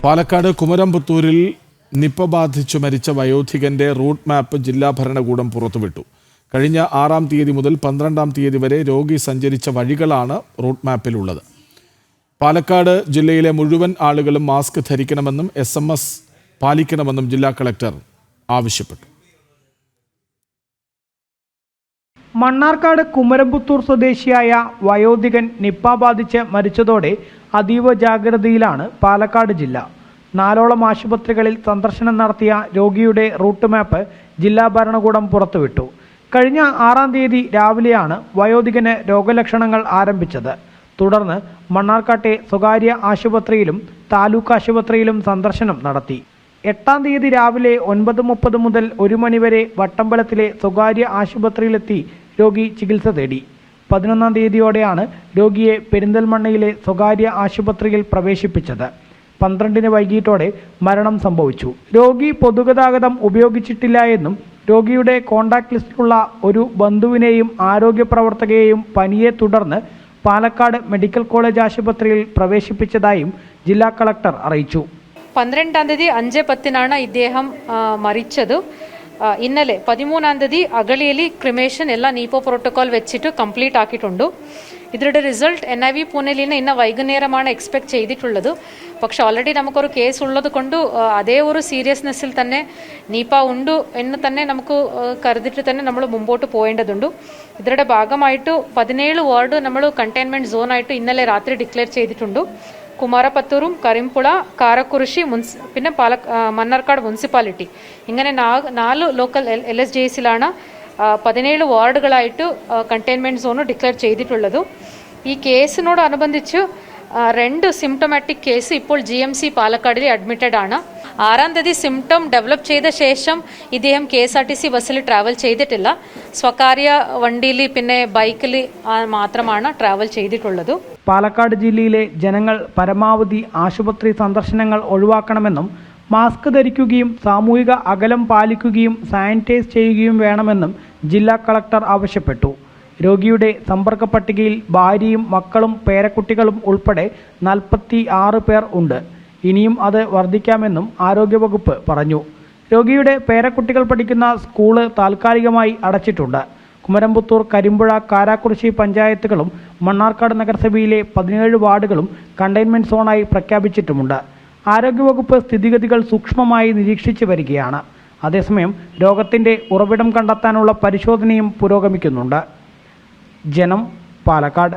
Palakkad കുമരംപുത്തൂരിൽ Nipah ബാധിച്ചു മരിച്ച വയോധികന്റെ route map ജില്ലാ ഭരണകൂടം പുറത്തുവിട്ടു. കഴിഞ്ഞ 6-ാം തീയതി മുതൽ 12-ാം തീയതി വരെ രോഗി സഞ്ചരിച്ച വഴികളാണ് റൂട്ട് മാപ്പിലുള്ളത്. പാലക്കാട് ജില്ലയിലെ മുഴുവൻ ആളുകളും മാസ്ക് ധരിക്കണമെന്നും SMS പാലിക്കണമെന്നും ജില്ലാ കളക്ടർ ആവശ്യപ്പെട്ടു. മണ്ണാർക്കാട് കുമരംപുത്തൂർ സ്വദേശിയായ വയോധികൻ നിപ്പ ബാധിച്ച് മരിച്ചതോടെ അതീവ ജാഗ്രതയിലാണ് പാലക്കാട് ജില്ല. 4ഓളം ആശുപത്രികളിൽ സന്ദർശനം നടത്തിയ രോഗിയുടെ റൂട്ട് മാപ്പ് ജില്ലാ ഭരണകൂടം പുറത്തുവിട്ടു. കഴിഞ്ഞ 6-ാം തീയതി രാവിലെയാണ് വയോധികന് രോഗലക്ഷണങ്ങൾ ആരംഭിച്ചത്. തുടർന്ന് മണ്ണാർക്കാട്ടെ സ്വകാര്യ ആശുപത്രിയിലും താലൂക്ക് ആശുപത്രിയിലും സന്ദർശനം നടത്തി. 8-ാം തീയതി രാവിലെ 9:30 മുതൽ 1 മണിവരെ വട്ടമ്പലത്തിലെ സ്വകാര്യ ആശുപത്രിയിലെത്തി രോഗി ചികിത്സ തേടി. 11-ാം തീയതിയോടെയാണ് രോഗിയെ പെരിന്തൽമണ്ണയിലെ സ്വകാര്യ ആശുപത്രിയിൽ പ്രവേശിപ്പിച്ചത്. 12-ന് വൈകിട്ടോടെ മരണം സംഭവിച്ചു. രോഗി പൊതുഗതാഗതം ഉപയോഗിച്ചിട്ടില്ല എന്നും രോഗിയുടെ കോണ്ടാക്ട് ലിസ്റ്റിലുള്ള ഒരു ബന്ധുവിനെയും ആരോഗ്യ പ്രവർത്തകയെയും പനിയെ തുടർന്ന് പാലക്കാട് മെഡിക്കൽ കോളേജ് ആശുപത്രിയിൽ പ്രവേശിപ്പിച്ചതായും ജില്ലാ കളക്ടർ അറിയിച്ചു. 12-ാം തീയതി 5:10 ഇദ്ദേഹം മരിച്ചത്. ഇന്നലെ 13-ാം തീയതി അഗളിಯಲ್ಲಿ ക്രിമേഷൻ ಎಲ್ಲ നീപ്പോ പ്രോട്ടോകോൾ വെച്ചിട്ട് കംപ്ലീറ്റ് ആക്കിയിട്ടുണ്ട്. ഇതിന്റെ റിസൾട്ട് NIV പൂനെയിൽ ഇന്ന് വൈകുന്നേരമാണ് എക്സ്പെക്ട് ചെയ്തിട്ടുള്ളത്. പക്ഷെ ഓൾറെഡി നമുക്കൊരു കേസ് ഉള്ളത് കൊണ്ട് അതേ ഒരു സീരിയസ്നെസ്സിൽ തന്നെ നീപ്പ ഉണ്ട് എന്ന് തന്നെ നമുക്ക് കരുതിയിട്ട് തന്നെ നമ്മൾ മുമ്പോട്ട് പോകേണ്ടതുണ്ട്. ഇതിന്റെ ഭാഗമായിട്ട് 17 വാർഡ് നമ്മൾ കണ്ടെയ്ൻമെന്റ് സോണായിട്ട് ഇന്നലെ രാത്രി ഡിക്ലെയർ ചെയ്തിട്ടുണ്ട്. കുമാരപത്തൂരും കരിമ്പുഴ കാരക്കുറിശി പിന്നെ മണ്ണാർക്കാട് മുനിസിപ്പാലിറ്റി ഇങ്ങനെ 4 ലോക്കൽ LSJസിലാണ് 17 വാർഡുകളായിട്ട് കണ്ടെയ്ൻമെന്റ് സോൺ ഡിക്ലെയർ ചെയ്തിട്ടുള്ളത്. ഈ കേസിനോടനുബന്ധിച്ച് 2 സിംറ്റമാറ്റിക് കേസ് ഇപ്പോൾ GMC പാലക്കാടിൽ അഡ്മിറ്റഡ് ആണ്. 6-ാം തീയതി സിംറ്റം ഡെവലപ്പ് ചെയ്ത ശേഷം ഇദ്ദേഹം KSRTC ബസ്സിൽ ട്രാവൽ ചെയ്തിട്ടില്ല. സ്വകാര്യ വണ്ടിയിൽ പിന്നെ ബൈക്കിൽ മാത്രമാണ് ട്രാവൽ ചെയ്തിട്ടുള്ളത്. പാലക്കാട് ജില്ലയിലെ ജനങ്ങൾ പരമാവധി ആശുപത്രി സന്ദർശനങ്ങൾ ഒഴിവാക്കണമെന്നും മാസ്ക് ധരിക്കുകയും സാമൂഹിക അകലം പാലിക്കുകയും സാനിറ്റൈസ് ചെയ്യുകയും വേണമെന്നും ജില്ലാ കളക്ടർ ആവശ്യപ്പെട്ടു. രോഗിയുടെ സമ്പർക്ക പട്ടികയിൽ ഭാര്യയും മക്കളും പേരക്കുട്ടികളും ഉൾപ്പെടെ 46 പേർ ഉണ്ട്. ഇനിയും അത് വർദ്ധിക്കാമെന്നും ആരോഗ്യവകുപ്പ് പറഞ്ഞു. രോഗിയുടെ പേരക്കുട്ടികൾ പഠിക്കുന്ന സ്കൂള് താൽക്കാലികമായി അടച്ചിട്ടുണ്ട്. കുമരംപുത്തൂർ, കരിമ്പുഴ, കാരാക്കുറിശി പഞ്ചായത്തുകളും മണ്ണാർക്കാട് നഗരസഭയിലെ 17 വാർഡുകളും കണ്ടെയ്ൻമെന്റ് സോണായി പ്രഖ്യാപിച്ചിട്ടുമുണ്ട്. ആരോഗ്യവകുപ്പ് സ്ഥിതിഗതികൾ സൂക്ഷ്മമായി നിരീക്ഷിച്ചു വരികയാണ്. അതേസമയം രോഗത്തിന്റെ ഉറവിടം കണ്ടെത്താനുള്ള പരിശോധനയും പുരോഗമിക്കുന്നുണ്ട്. ജനം, പാലക്കാട്.